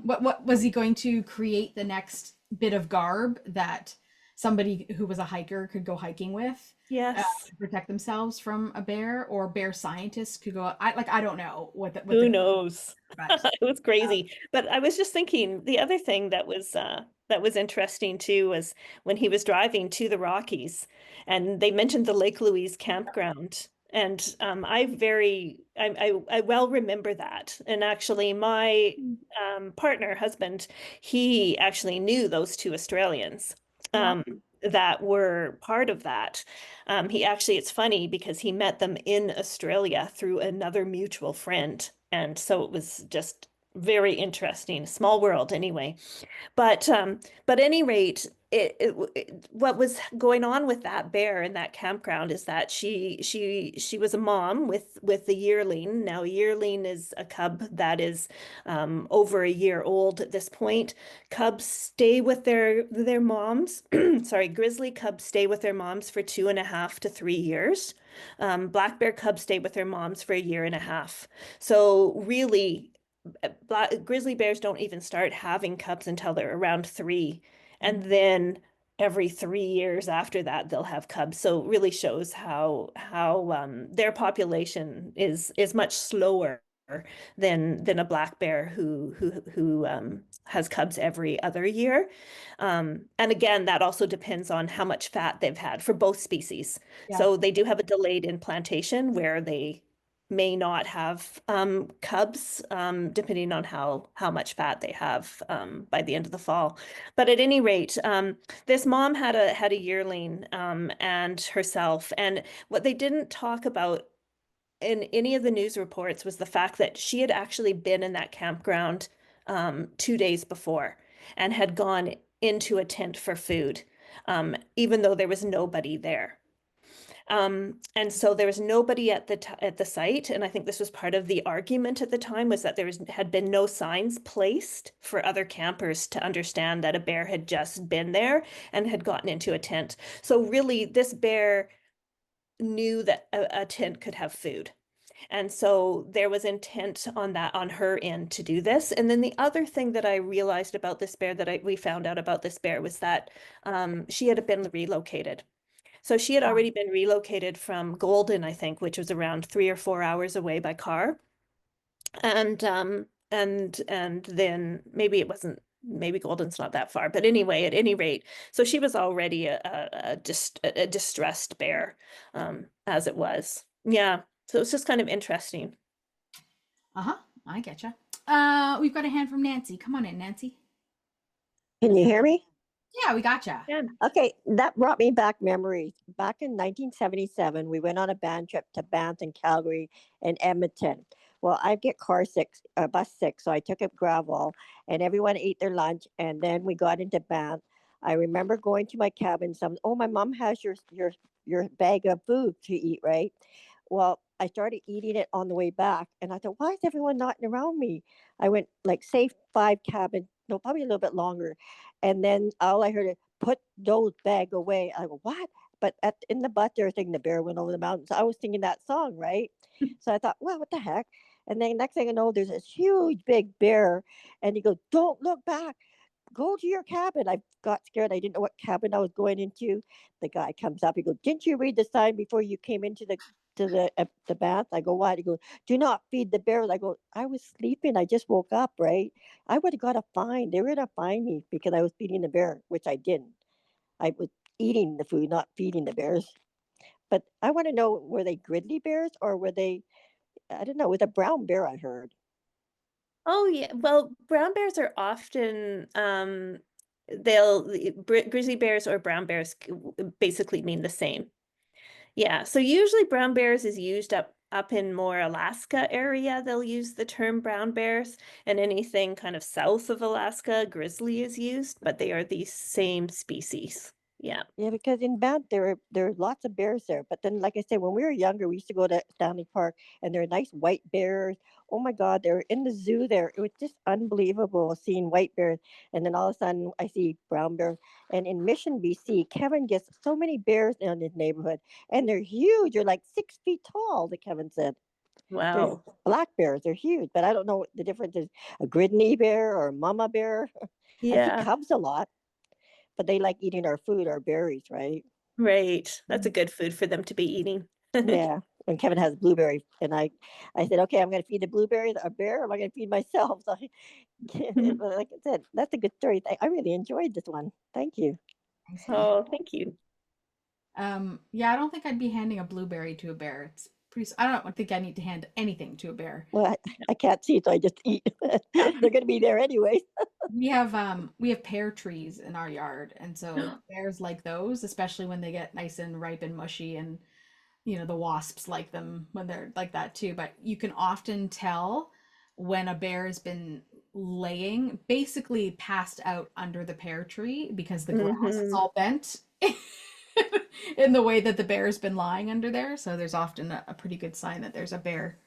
C: What
B: was he going to create the next bit of garb that somebody who was a hiker could go hiking with?
C: Yes.
B: To protect themselves from a bear, or bear scientists could go. I don't know
C: who knows.
B: But,
C: it was crazy. But I was just thinking the other thing that was interesting too was when he was driving to the Rockies, and they mentioned the Lake Louise campground. And I well remember that. And actually, my husband, he actually knew those 2 Australians that were part of that. It's funny because he met them in Australia through another mutual friend. And so it was just very interesting. Small world anyway. But at any rate, what was going on with that bear in that campground is that she was a mom with a yearling. Now, a yearling is a cub that is over a year old at this point. Cubs stay with their moms. Sorry, grizzly cubs stay with their moms for 2.5 to 3 years. Black bear cubs stay with their moms for 1.5 years. So really, grizzly bears don't even start having cubs until they're around 3, and then every 3 years after that they'll have cubs. So it really shows how their population is much slower than a black bear who has cubs every other year. And again, that also depends on how much fat they've had for both species. So they do have a delayed implantation where they may not have cubs, depending on how much fat they have by the end of the fall. But at any rate, this mom had a yearling and herself, and what they didn't talk about in any of the news reports was the fact that she had actually been in that campground 2 days before and had gone into a tent for food, even though there was nobody there. And so there was nobody at the site, and I think this was part of the argument at the time, was that had been no signs placed for other campers to understand that a bear had just been there and had gotten into a tent. So really, this bear knew that a tent could have food. And so there was intent on her end to do this. And then the other thing that I realized about this bear, we found out about this bear, was that she had been relocated. So she had already been relocated from Golden, I think, which was around 3 or 4 hours away by car. And then maybe it wasn't maybe Golden's not that far, but anyway, at any rate, so she was already a distressed bear, as it was. Yeah, so it's just kind of interesting.
B: Uh-huh. I getcha. We've got a hand from Nancy. Come on in, Nancy.
E: Can you hear me?
B: Yeah, we gotcha.
C: Yeah.
E: Okay, that brought me back memories. Back in 1977, we went on a band trip to Banff and Calgary and Edmonton. Well, I get bus sick, so I took a gravel, and everyone ate their lunch, and then we got into Banff. I remember going to my cabin. My mom has your bag of food to eat, right? Well, I started eating it on the way back, and I thought, why is everyone not around me? I went like say 5 cabins, no, probably a little bit longer, and then all I heard is, put those bag away. I go, what? But in the bus, they were singing The Bear Went Over the Mountains. I was singing that song, right? So I thought, well, what the heck? And then next thing I know, there's this huge big bear. And he goes, don't look back. Go to your cabin. I got scared. I didn't know what cabin I was going into. The guy comes up. He goes, didn't you read the sign before you came into the bath? I go, what? He goes, do not feed the bears. I go, I was sleeping. I just woke up, right? I would have got a fine. They were going to fine me because I was feeding the bear, which I didn't. I was eating the food, not feeding the bears. But I want to know, were they grizzly bears or were they, I don't know, with a brown bear, I heard.
C: Oh yeah. Well, brown bears are often grizzly bears or brown bears basically mean the same. Yeah. So usually brown bears is used up in more Alaska area. They'll use the term brown bears, and anything kind of south of Alaska, grizzly is used, but they are the same species. Yeah.
E: Yeah, because in Banff there are lots of bears there. But then, like I said, when we were younger, we used to go to Stanley Park, and there are nice white bears. Oh my God, they're in the zoo there. It was just unbelievable seeing white bears, and then all of a sudden I see brown bears. And in Mission, BC, Kevin gets so many bears in his neighborhood, and they're huge. They're like 6 feet tall. That Kevin said. They're
C: Wow.
E: black bears. They're huge, but I don't know what the difference is. A grizzly bear or a mama bear. I see
C: Yeah.
E: cubs a lot, but they like eating our food, our berries, right?
C: Right. That's a good food for them to be eating.
E: Yeah. And Kevin has blueberry, and I said, okay, I'm going to feed the blueberry a bear. Or am I going to feed myself? So, but like I said, that's a good story. I really enjoyed this one. Thank you.
B: Thanks, Amy.
C: Oh, thank you.
B: Yeah, I don't think I'd be handing a blueberry to a bear. It's pretty. I don't think I need to hand anything to a bear.
E: Well, I can't see, so I just eat. They're going to be there anyway.
B: We have pear trees in our yard, and so bears like those, especially when they get nice and ripe and mushy, and the wasps like them when they're like that too. But you can often tell when a bear has been laying basically passed out under the pear tree because the grass is
C: Mhm.
B: all bent in the way that the bear's been lying under there. So there's often a pretty good sign that there's a bear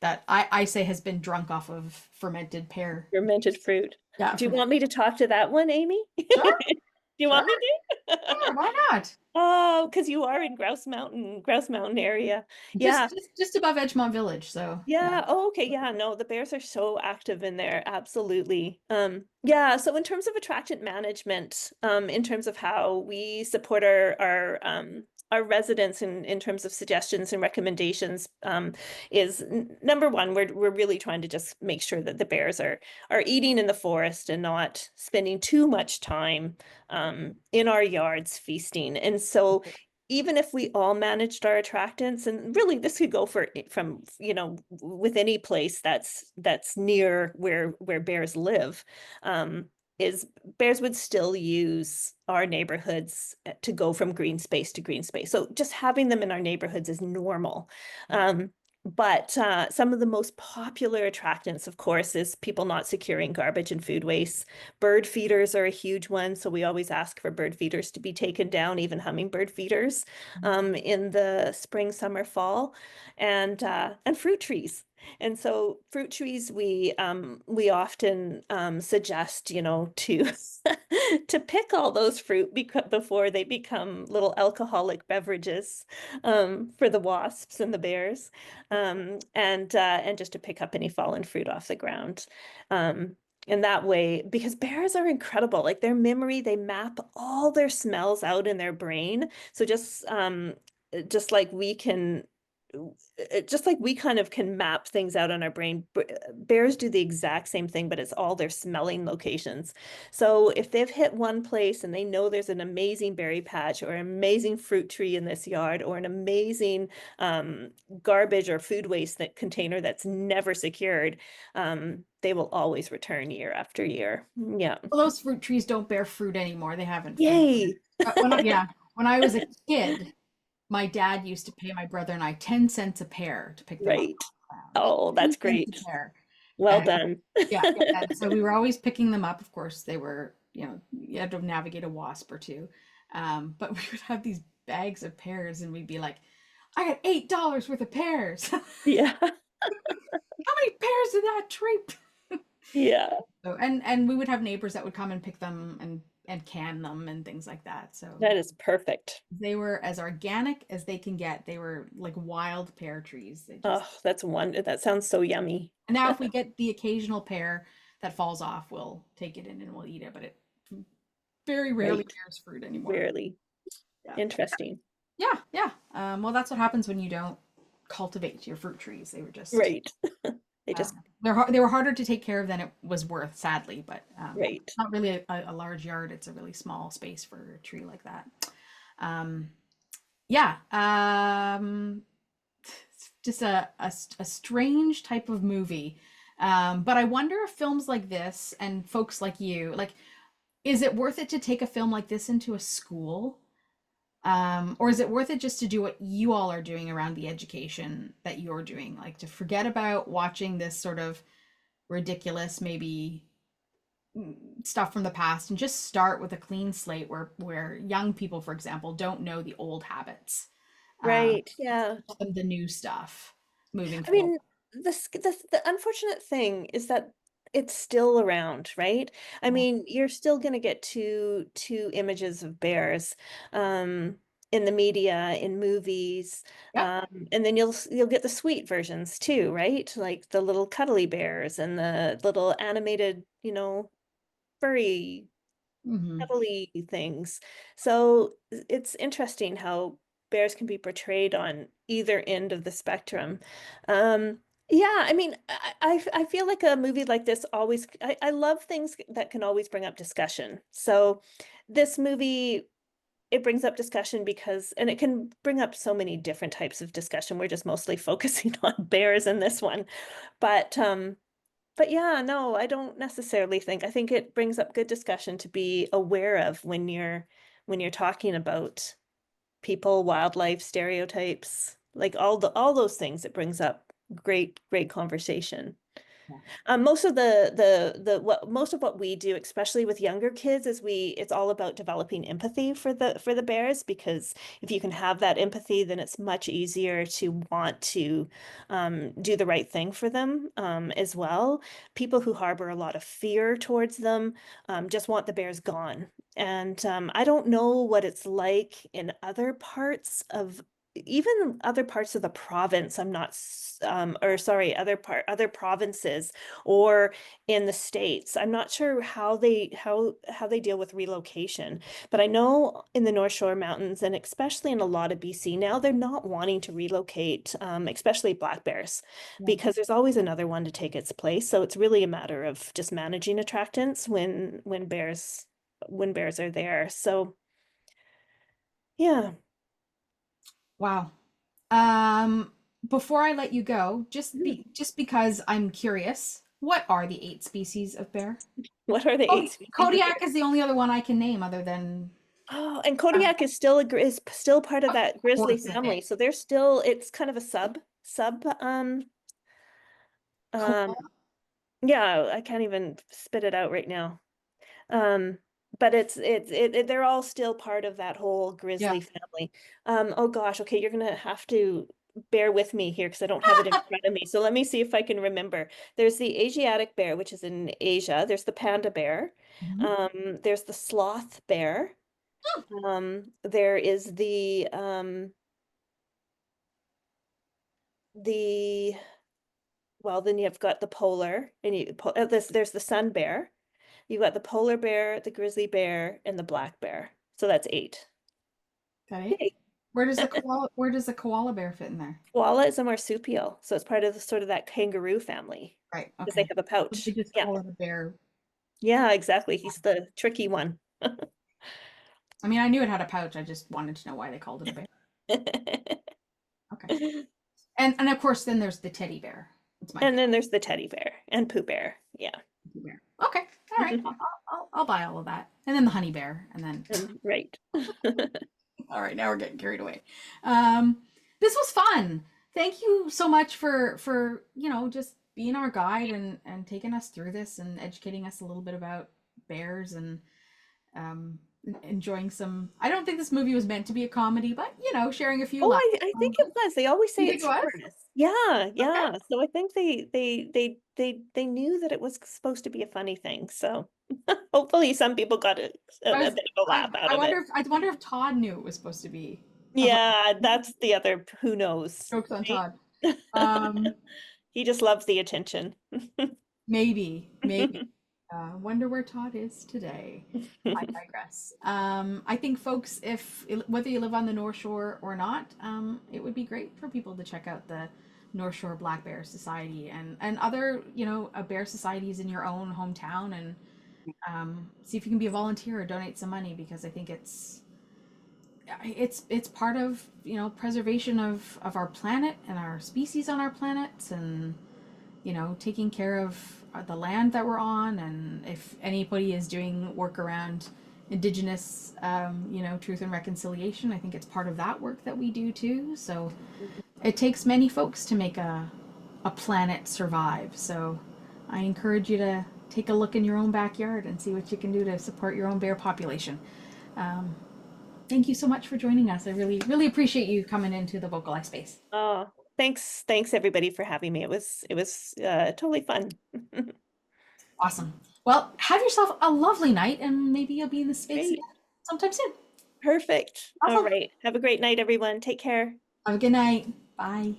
B: that I say has been drunk off of fermented pear.
C: Fermented fruit.
B: Yeah.
C: Do you want me to talk to that one, Amy?
B: Sure,
C: Do you want me
B: sure,
C: to?
B: sure, why not?
C: Oh, because you are in Grouse Mountain area. Yeah.
B: Just above Edgemont Village. So
C: Yeah. Oh, okay. Yeah. No, the bears are so active in there. Absolutely. Yeah. So in terms of attractant management, in terms of how we support our residents in terms of suggestions and recommendations, is number one, we're really trying to just make sure that the bears are eating in the forest and not spending too much time in our yards feasting. And so even if we all managed our attractants, and really this could go from with any place that's near where bears live, is bears would still use our neighborhoods to go from green space to green space. So just having them in our neighborhoods is normal. But some of the most popular attractants, of course, is people not securing garbage and food waste. Bird feeders are a huge one. So we always ask for bird feeders to be taken down, even hummingbird feeders, in the spring, summer, fall, and fruit trees. And so fruit trees, we often suggest, to to pick all those fruit before they become little alcoholic beverages for the wasps and the bears, and just to pick up any fallen fruit off the ground. In that way, because bears are incredible, like their memory, they map all their smells out in their brain. So just like we can just like we kind of can map things out on our brain, bears do the exact same thing, but it's all their smelling locations. So if they've hit one place and they know there's an amazing berry patch or an amazing fruit tree in this yard or an amazing garbage or food waste container that's never secured, they will always return year after year. Yeah.
B: Well, those fruit trees don't bear fruit anymore. They haven't.
C: Yay.
B: When I was a kid, my dad used to pay my brother and I 10 cents a pair to pick them up.
C: Right. Oh, that's
B: 10 cents
C: great.
B: a pair.
C: Well
B: And
C: done.
B: yeah, and so we were always picking them up. Of course, they were, you had to navigate a wasp or two. But we would have these bags of pears and we'd be like, I got $8 worth of pears. How
C: Yeah.
B: many pears did that tree?
C: Yeah.
B: So, and we would have neighbors that would come and pick them and can them and things like that. So
C: That is perfect.
B: they were as organic as they can get. They were like wild pear trees. They just,
C: Oh, that sounds so yummy.
B: and now if we get the occasional pear that falls off, we'll take it in and we'll eat it, but it very rarely
C: Right.
B: bears fruit anymore.
C: Rarely.
B: Yeah.
C: Interesting.
B: Yeah. Well, that's what happens when you don't cultivate your fruit trees. They were just
C: Right. They just
B: they were harder to take care of than it was worth, sadly. But
C: right.
B: it's not really a large yard. It's a really small space for a tree like that. Yeah. It's just a strange type of movie. But I wonder if films like this and folks like you, like, is it worth it to take a film like this into a school? Or is it worth it just to do what you all are doing around the education that you're doing? Like to forget about watching this sort of ridiculous, maybe stuff from the past and just start with a clean slate where young people, for example, don't know the old habits.
C: Right. Yeah.
B: The new stuff moving
C: I
B: forward.
C: mean, the unfortunate thing is that it's still around, right? I mean, you're still going to get two images of bears in the media, in movies,
B: Yep.
C: and then you'll get the sweet versions too, right? Like the little cuddly bears and the little animated, furry
B: Mm-hmm.
C: cuddly things. So it's interesting how bears can be portrayed on either end of the spectrum. Yeah, I mean, I feel like a movie like this always, I love things that can always bring up discussion. So this movie, it brings up discussion and it can bring up so many different types of discussion. We're just mostly focusing on bears in this one. But yeah, no, I don't necessarily think. I think it brings up good discussion to be aware of when you're talking about people, wildlife, stereotypes, like all those things. It brings up great conversation. Most of most of what we do, especially with younger kids, it's all about developing empathy for the bears, because if you can have that empathy, then it's much easier to want to do the right thing for them as well. People who harbor a lot of fear towards them just want the bears gone. And I don't know what it's like in other parts of even other parts of the province. I'm not or sorry, other provinces or in the States. I'm not sure how they deal with relocation, but I know in the North Shore Mountains and especially in a lot of BC now, they're not wanting to relocate, especially black bears, because there's always another one to take its place. So it's really a matter of just managing attractants when bears are there. So yeah.
B: Wow. Before I let you go, just because I'm curious, what are the 8 species of bear?
C: What are the 8 species?
B: Kodiak is the only other one I can name other than.
C: Oh, and Kodiak is still part of that grizzly
B: course it
C: family.
B: is.
C: So it's kind of a sub yeah, I can't even spit it out right now. But they're all still part of that whole grizzly family. Oh gosh, okay, you're gonna have to bear with me here because I don't have it in front of me. So let me see if I can remember. There's the Asiatic bear, which is in Asia. There's the panda bear. There's the sloth bear. There is well, then you've got the polar, and there's the sun bear. You've got the polar bear, the grizzly bear, and the black bear. So that's 8.
B: Okay.
C: Okay.
B: Where does the koala bear fit in there?
C: Koala is a marsupial, so it's part of the sort of that kangaroo family
B: Right.
C: because they
B: Okay.
C: have a pouch.
B: They just
C: Yeah.
B: call it a bear.
C: Yeah, exactly. He's the tricky one.
B: I mean, I knew it had a pouch. I just wanted to know why they called it a bear. Okay. And of course, then there's the teddy bear. It's my
C: And then there's the teddy bear and Pooh Bear. Yeah.
B: favorite bear. Okay. All right. I'll buy all of that. And then the honey bear. And then,
C: Right.
B: all right, now we're getting carried away. This was fun. Thank you so much for just being our guide and taking us through this and educating us a little bit about bears and enjoying some. I don't think this movie was meant to be a comedy, but sharing a few
C: Oh,
B: laughs.
C: I think it was. They always say
B: You
C: it's
B: think it was?
C: humorous. Yeah, yeah. So I think they knew that it was supposed to be a funny thing. So hopefully some people got a bit of a laugh out of it.
B: I wonder if Todd knew it was supposed to be.
C: Yeah, that's the other who knows.
B: Jokes on
C: Right?
B: Todd.
C: He just loves the attention.
B: Maybe. Wonder where Todd is today. I digress. I think folks, whether you live on the North Shore or not, it would be great for people to check out the North Shore Black Bear Society and other, bear societies in your own hometown, and see if you can be a volunteer or donate some money, because I think it's part of preservation of our planet and our species on our planet, and taking care of the land that we're on. And if anybody is doing work around Indigenous, truth and reconciliation, I think it's part of that work that we do too. So it takes many folks to make a planet survive. So I encourage you to take a look in your own backyard and see what you can do to support your own bear population. Thank you so much for joining us. I really, really appreciate you coming into the VocalEye space.
C: Oh, thanks everybody for having me. It was totally fun.
B: Awesome. Well, have yourself a lovely night, and maybe you'll be in the space
C: Great.
B: again sometime soon.
C: Perfect.
B: Awesome.
C: All right. Have a great night, everyone. Take care.
B: Have a good night. Bye.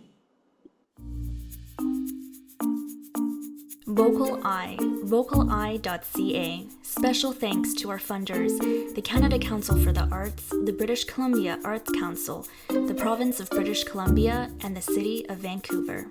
D: VocalEye, vocaleye.ca. Special thanks to our funders, the Canada Council for the Arts, the British Columbia Arts Council, the Province of British Columbia, and the City of Vancouver.